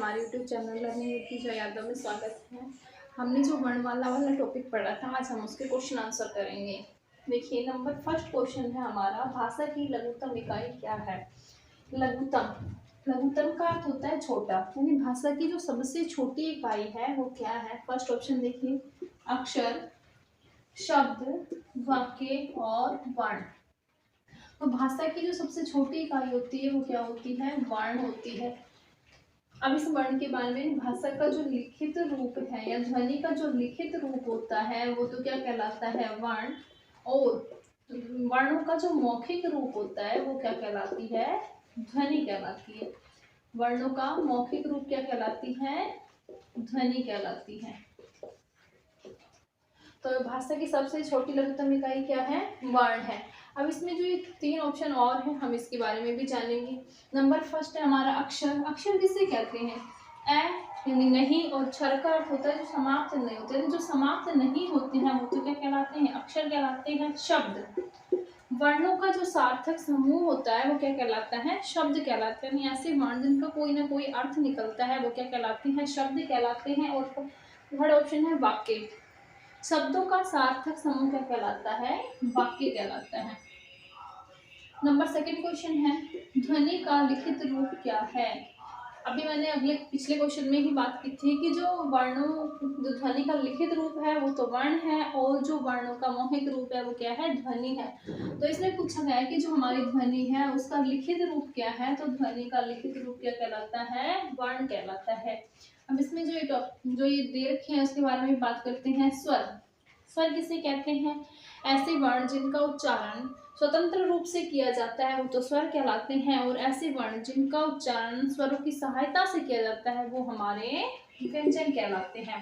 हमारे YouTube channel learning with teacher Yadav में स्वागत है। हमने जो वर्णमाला वाला टॉपिक पढ़ा था, आज हम उसके क्वेश्चन आंसर करेंगे। देखिए, नंबर फर्स्ट क्वेश्चन है हमारा, भाषा की लघुत्तम इकाई क्या है। लघुत्तम का अर्थ होता है छोटा, यानी भाषा की जो सबसे छोटी इकाई है वो क्या है। फर्स्ट ऑप्शन देखिए, अक्षर, शब्द, वाक्य और वर्ण। तो भाषा की जो सबसे छोटी इकाई होती है वो क्या होती है, वर्ण होती है। अब इस वर्ण के बारे में, भाषा का जो लिखित रूप है या ध्वनि का जो लिखित रूप होता है वो तो क्या कहलाता है, वर्ण। और वर्णों का जो मौखिक रूप होता है वो क्या कहलाती है, ध्वनि कहलाती है। वर्णों का मौखिक रूप क्या कहलाती है, ध्वनि कहलाती है। तो भाषा की सबसे छोटी लघुत्तम इकाई क्या है, वर्ण है। अब इसमें जो ये तीन ऑप्शन और हैं, हम इसके बारे में भी जानेंगे। नंबर फर्स्ट है हमारा अक्षर। अक्षर किसे कहते हैं, यानी नहीं, और क्षर का अर्थ होता है जो समाप्त नहीं होते हैं। जो समाप्त नहीं होते हैं वो तो क्या कहलाते हैं, अक्षर कहलाते हैं। शब्द, वर्णों का जो सार्थक समूह होता है वो क्या कहलाता है, शब्द कहलाते हैं। ऐसे वर्ण जिनका कोई ना कोई अर्थ निकलता है वो क्या कहलाते हैं, शब्द कहलाते हैं। और थर्ड ऑप्शन है वाक्य। शब्दों का सार्थक समूह क्या कहलाता है, वाक्य कहलाता है। नंबर सेकंड क्वेश्चन है, ध्वनि का लिखित रूप क्या है। अभी मैंने अगले पिछले क्वेश्चन में ही बात की थी कि जो ध्वनि का लिखित रूप है वो तो वर्ण है, और जो वर्णों का मौखिक रूप है वो क्या है, ध्वनि है। तो इसमें पूछा गया है कि जो हमारी ध्वनि है उसका लिखित रूप क्या है। तो ध्वनि का लिखित रूप क्या कहलाता है, वर्ण कहलाता है। अब इसमें जो ये दे रखे हैं उसके बारे में बात करते हैं। स्वर, स्वर किसे कहते हैं, ऐसे वर्ण जिनका उच्चारण स्वतंत्र रूप से किया जाता है वो तो स्वर कहलाते हैं। और ऐसे वर्ण जिनका उच्चारण स्वरों की सहायता से किया जाता है वो हमारे व्यंजन कहलाते हैं।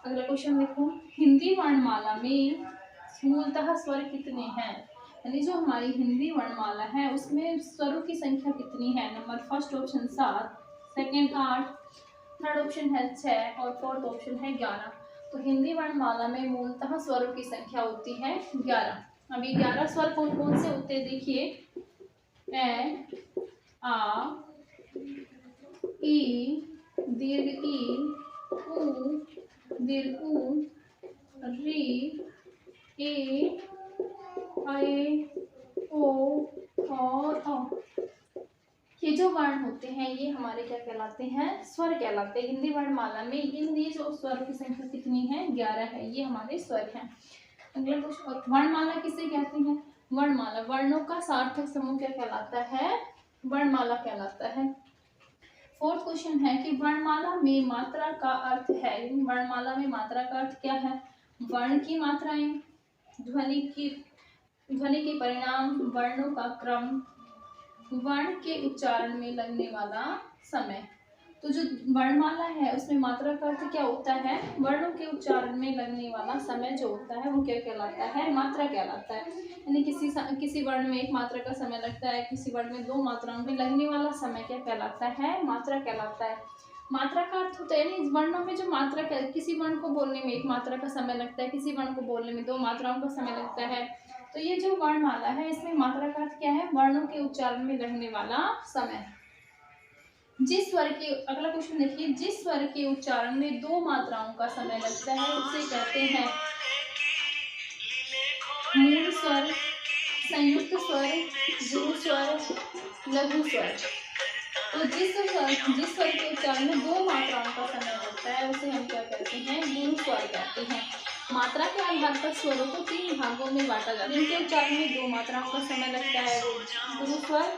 अगला क्वेश्चन देखो, हिंदी वर्णमाला में मूलतः स्वर कितने हैं। यानी जो हमारी हिंदी वर्णमाला है उसमें स्वरों की संख्या कितनी है। Number first option 7, second 8, third option है 6 और फोर्थ ऑप्शन है 11। तो हिंदी वर्णमाला में मूलतः स्वरों की संख्या होती है 11। अब ये 11 स्वर कौन कौन से होते हैं, देखिए, ए, आ, ई, दीर्घ ई, उ, दीर्घ उ, री, ए, ओ और औ। ये जो वर्ण होते हैं ये हमारे क्या कहलाते हैं, स्वर कहलाते हैं। हिंदी वर्णमाला में ये जो स्वरों की संख्या कितनी है, 11 है, ये हमारे स्वर हैं। अगला क्वेश्चन, वर्णमाला किसे कहते हैं। वर्णमाला, वर्णों का सार्थक समूह क्या कहलाता है, वर्णमाला कहलाता है। फोर्थ क्वेश्चन है कि वर्णमाला में मात्रा का अर्थ है। वर्णमाला में मात्रा का अर्थ क्या है, वर्ण की मात्राएं, ध्वनि के परिणाम, वर्णों का क्रम, वर्ण के उच्चारण में लगने वाला समय। तो जो वर्णमाला है उसमें मात्रा का अर्थ क्या होता है, वर्णों के उच्चारण में लगने वाला समय जो होता है वो क्या कहलाता है, मात्रा कहलाता है। यानी किसी वर्ण में एक मात्रा का समय लगता है, किसी वर्ण में 2 मात्राओं में लगने वाला समय क्या कहलाता है, मात्रा कहलाता है। मात्रा का अर्थ होता है यानी वर्णों में जो मात्रा, किसी वर्ण को बोलने में 1 मात्रा का समय लगता है, किसी वर्ण को बोलने में 2 मात्राओं का समय लगता है। तो ये जो वर्णमाला है इसमें मात्रा का अर्थ क्या है, वर्णों के उच्चारण में लगने वाला समय। जिस स्वर के, अगला क्वेश्चन देखिए, जिस स्वर के उच्चारण में 2 मात्राओं का समय लगता है उसे कहते हैं मूल स्वर, संयुक्त स्वर, गुरु स्वर, लघु स्वर। तो जिस स्वर के उच्चारण में 2 मात्राओं का समय लगता है उसे हम क्या कहते हैं, गुरु स्वर कहते हैं। मात्रा के आधार पर स्वरों को 3 भागों में बांटा जाता है। जिनके उच्चारण में 2 मात्राओं का समय लगता है वो गुरु स्वर,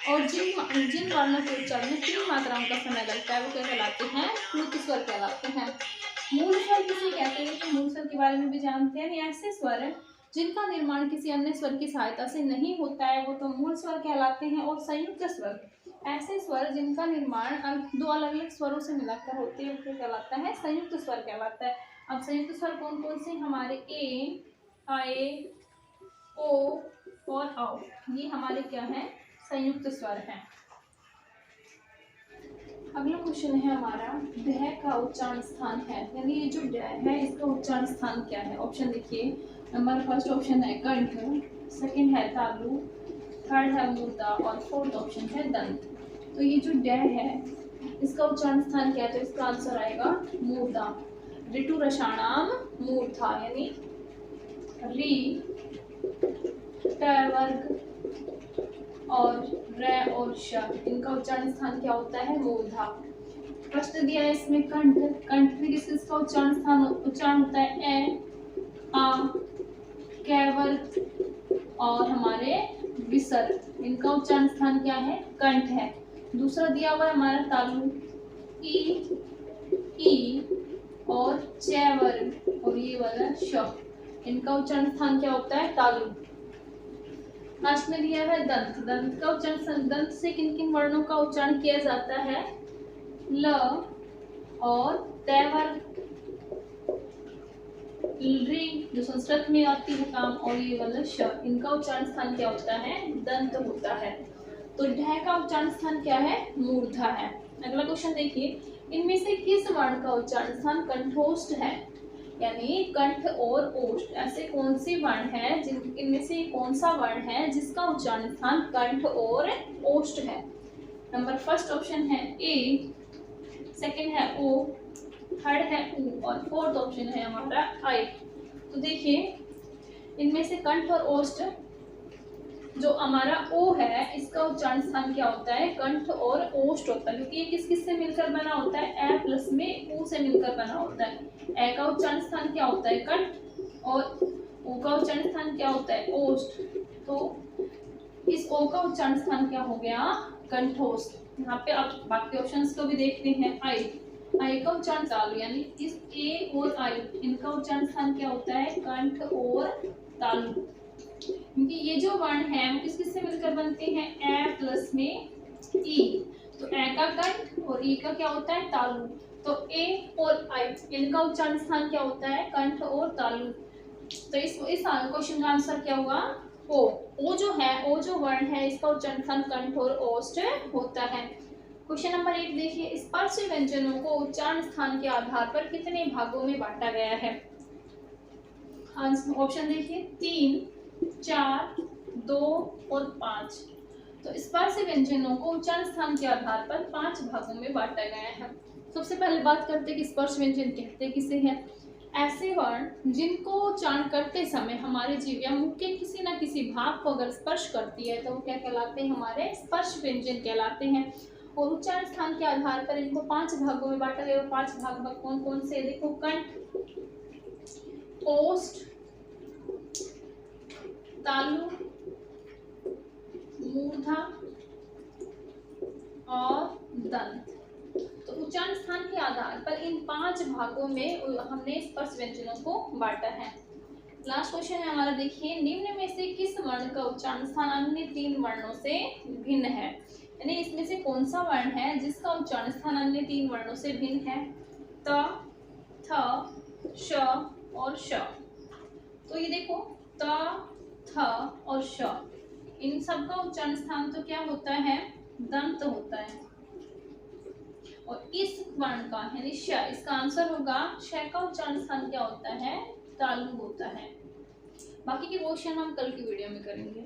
और जिन वर्णों के उच्चारण में 3 मात्राओं का समय लगता है वो क्या कहलाते हैं, प्लुत स्वर कहलाते हैं। मूल स्वर किसे कहते हैं, तो मूल स्वर के बारे में भी जानते हैं। ऐसे स्वर जिनका निर्माण किसी अन्य स्वर की सहायता से नहीं होता है वो तो मूल स्वर कहलाते हैं। और संयुक्त स्वर, ऐसे स्वर जिनका निर्माण 2 अलग अलग स्वरों से मिलकर होते हैं वो कहलाता है, संयुक्त स्वर कहलाता है। अब संयुक्त स्वर कौन कौन से, हमारे ए, आए, ओ और औ, ये हमारे क्या है, संयुक्त स्वर है। अगला क्वेश्चन है हमारा, ढ का उच्चारण स्थान है। यानी ये जो ढ है इसका उच्चारण स्थान क्या है। ऑप्शन देखिए, नंबर फर्स्ट ऑप्शन है कंठ, सेकंड है तालु, थर्ड है मूर्धा और फोर्थ ऑप्शन है दंत। तो ये जो ढ है इसका इसका उच्चारण स्थान क्या है, तो इसका आंसर आएगा मूर्धा। ऋतु रसाणाम मूर्धा, यानी री ट वर्ग और र और श, इनका उच्चारण स्थान क्या होता है, मूर्धा। प्रश्न दिया है इसमें कंठ, कंठ में किसका उच्चारण होता है, ए आ कै वर्ग और हमारे विसर्ग, इनका उच्चारण स्थान क्या है, कंठ है। दूसरा दिया हुआ है हमारा तालु, ई और च वर्ग और ये वाला श, इनका उच्चारण स्थान क्या होता है, तालु। लास्ट में दिया है दंत, दंत का उच्चारण, दंत से किन किन वर्णों का उच्चारण किया जाता है, ल और त वर्ग, री जो संस्कृत में आती है काम, और ये वाला श, इनका उच्चारण स्थान क्या होता है, दंत होता है। तो ढ का उच्चारण स्थान क्या है, मूर्धा है। अगला क्वेश्चन देखिए, इनमें से किस वर्ण का उच्चारण स्थान कंठोष्ठ है, यानी कंठ और ओष्ठ, ऐसे कौन से वर्ण है जिन इनमें से कौन सा वर्ण है जिसका उच्चारण स्थान कंठ और ओष्ठ है। नंबर फर्स्ट ऑप्शन है ए, सेकंड है ओ, थर्ड है उ और फोर्थ ऑप्शन है हमारा आई। तो देखिए इनमें से कंठ और ओष्ठ, जो हमारा ओ है इसका उच्चारण स्थान क्या होता है, कंठ और ओष्ठ होता है, क्योंकि ये किस किस से मिलकर बना होता है, ए प्लस में उ से मिलकर बना होता है। ए का उच्चारण स्थान क्या होता है, कंठ, और ओ का उच्चारण स्थान क्या होता है, ओष्ठ। तो इस ओ का उच्चारण स्थान क्या हो गया, कंठोष्ठ। यहाँ पे आप बाकी ऑप्शंस को भी देखते हैं, आई का उच्चारण तालु, यानी इस ए और आई इनका उच्चारण स्थान क्या होता है, कंठ और तालु, क्योंकि ये जो वर्ण है वो किस किस से मिलकर बनते हैं, ए प्लस में ई। तो ए का कंठ और ई का क्या होता है, तालु। तो ए और आई इनका उच्चारण स्थान क्या होता है, कंठ और तालु। तो इस क्वेश्चन का आंसर क्या हुआ, ओ जो है, ओ जो वर्ण है इसका उच्चारण स्थान कंठ और ओष्ठ होता है। क्वेश्चन नंबर 1 देखिए, स्पर्श व्यंजनों को उच्चारण स्थान के आधार पर कितने भागों में बांटा गया है। ऑप्शन देखिए 3, 4, 2 और 5। तो स्पर्श व्यंजनों को उच्चारण स्थान के आधार पर 5 भागों में बांटा गया है। सबसे पहले बात करते हैं कि स्पर्श व्यंजन कहते किसे हैं। ऐसे वर्ण जिनको उच्चारण करते समय हमारे जीभ या मुख के किसी न किसी भाग को अगर स्पर्श करती है तो वो क्या कहलाते हैं, हमारे स्पर्श व्यंजन कहलाते हैं। और उच्चारण स्थान के आधार पर इनको 5 भागों में बांटा गया। 5 भाग कौन कौन से, देखो, कंठ, ओष्ठ, तालु, मूर्धा और दंत। तो उच्चारण स्थान के आधार पर इन 5 भागों में हमने स्पर्श व्यंजनों को बांटा है। लास्ट क्वेश्चन है हमारा, देखिए, निम्न में से किस वर्ण का उच्चारण स्थान अन्य 3 वर्णों से भिन्न है, यानी इसमें से कौन सा वर्ण है जिसका उच्चारण स्थान अन्य 3 वर्णों से भिन्न है, त, थ, श और श। तो ये देखो, त, थ और श, इन सब का उच्चारण स्थान तो क्या होता है, दंत होता है। और इस वर्ण का यानी श, इसका आंसर होगा, श का उच्चारण स्थान क्या होता है, तालु होता है। बाकी के क्वेश्चन हम कल की वीडियो में करेंगे।